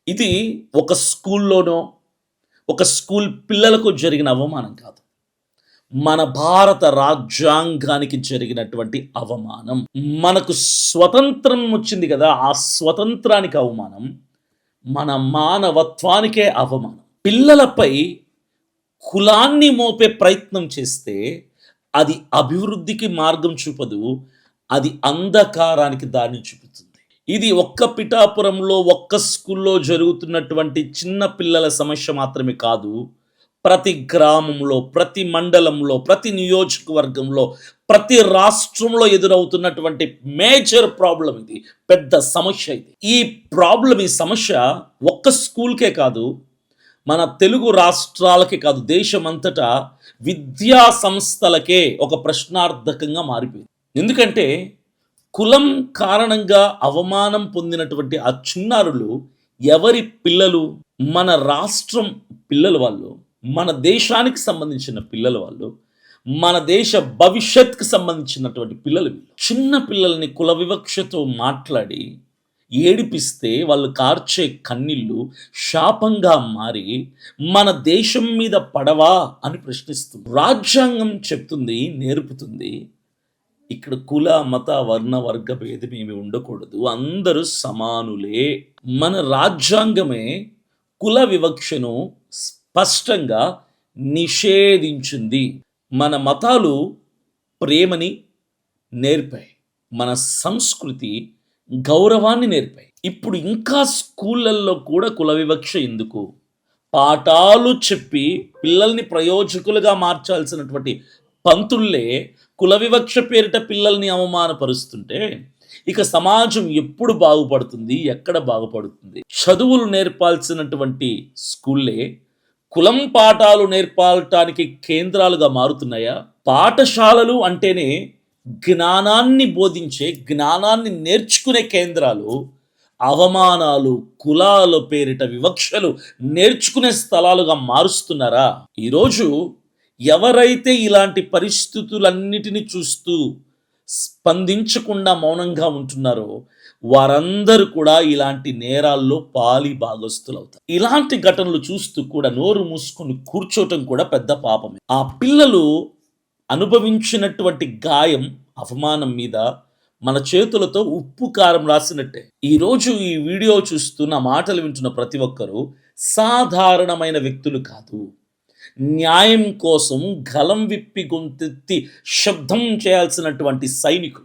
ఇది ఒక స్కూల్లోనో, ఒక స్కూల్ పిల్లలకు జరిగిన అవమానం కాదు. మన భారత రాజ్యాంగానికి జరిగినటువంటి అవమానం. మనకు స్వతంత్రం వచ్చింది గదా! ఆ స్వతంత్రానికి అవమానం. మన మానవత్వానికే అవమానం. పిల్లలపై కులాన్ని మోపే ప్రయత్నం చేస్తే, అది అభివృద్ధికి మార్గం చూపదు. అది అంధకారానికి దారిని చూపుతుంది. ఇది ఒక్క పిఠాపురంలో, ఒక్క స్కూల్లో జరుగుతున్నటువంటి చిన్న పిల్లల సమస్య మాత్రమే కాదు. ప్రతి గ్రామంలో, ప్రతి మండలంలో, ప్రతి నియోజకవర్గంలో, ప్రతి రాష్ట్రంలో ఎదురవుతున్నటువంటి మేజర్ ప్రాబ్లమ్ ఇది. పెద్ద సమస్య ఇది. ఈ సమస్య ఒక్క స్కూల్‌కే కాదు, మన తెలుగు రాష్ట్రాలకే కాదు, దేశమంతటా విద్యా సంస్థలకే ఒక ప్రశ్నార్థకంగా మారిపోయింది. ఎందుకంటే, కులం కారణంగా అవమానం పొందినటువంటి ఆ చిన్నారులు ఎవరి పిల్లలు? మన రాష్ట్రం పిల్లలు వాళ్ళు. మన దేశానికి సంబంధించిన పిల్లలు వాళ్ళు. మన దేశ భవిష్యత్తుకు సంబంధించినటువంటి పిల్లలు వీళ్ళు. చిన్న పిల్లల్ని కుల వివక్షతో మాట్లాడి, ఏడిపిస్తే వాళ్ళు కార్చే కన్నీళ్ళు శాపంగా మారి, మన దేశం మీద పడవా అని ప్రశ్నిస్తుంది. రాజ్యాంగం చెప్తుంది, నేర్పుతుంది. ఇక్కడ కుల, మత, వర్ణ, వర్గ భేదమేమి ఉండకూడదు. అందరూ సమానులే. మన రాజ్యాంగమే కుల వివక్షను స్పష్టంగా నిషేధించింది. మన మతాలు ప్రేమని నేర్పాయి. మన సంస్కృతి గౌరవాన్ని నేర్పాయి. ఇప్పుడు ఇంకా స్కూళ్ళల్లో కూడా కుల వివక్ష ఎందుకు? పాఠాలు చెప్పి పిల్లల్ని ప్రయోజకులుగా మార్చాల్సినటువంటి పంతుల్లే కుల వివక్ష పేరిట పిల్లల్ని అవమానపరుస్తుంటే, ఇక సమాజం ఎప్పుడు బాగుపడుతుంది? ఎక్కడ బాగుపడుతుంది? చదువులు నేర్పాల్సినటువంటి స్కూళ్ళే కులం పాఠాలు నేర్పాలటానికి కేంద్రాలుగా మారుతున్నాయా? పాఠశాలలు అంటేనే జ్ఞానాన్ని బోధించే, జ్ఞానాన్ని నేర్చుకునే కేంద్రాలు, అవమానాలు, కులాల పేరిట వివక్షలు నేర్చుకునే స్థలాలుగా మారుస్తున్నారా? ఈరోజు ఎవరైతే ఇలాంటి పరిస్థితులన్నిటిని చూస్తూ స్పందించకుండా మౌనంగా ఉంటున్నారో, వారందరూ కూడా ఇలాంటి నేరాల్లో భాగస్తులవుతారు. ఇలాంటి ఘటనలు చూస్తూ కూడా నోరు మూసుకొని కూర్చోవటం కూడా పెద్ద పాపమే. ఆ పిల్లలు అనుభవించినటువంటి గాయం, అవమానం మీద మన చేతులతో ఉప్పు, కారం రాసినట్టే. ఈరోజు ఈ వీడియో చూస్తూ నా మాటలు వింటున్న ప్రతి ఒక్కరూ సాధారణమైన వ్యక్తులు కాదు. న్యాయం కోసం గలం విప్పి గొంతెత్తి శబ్దం చేయాల్సినటువంటి సైనికులు.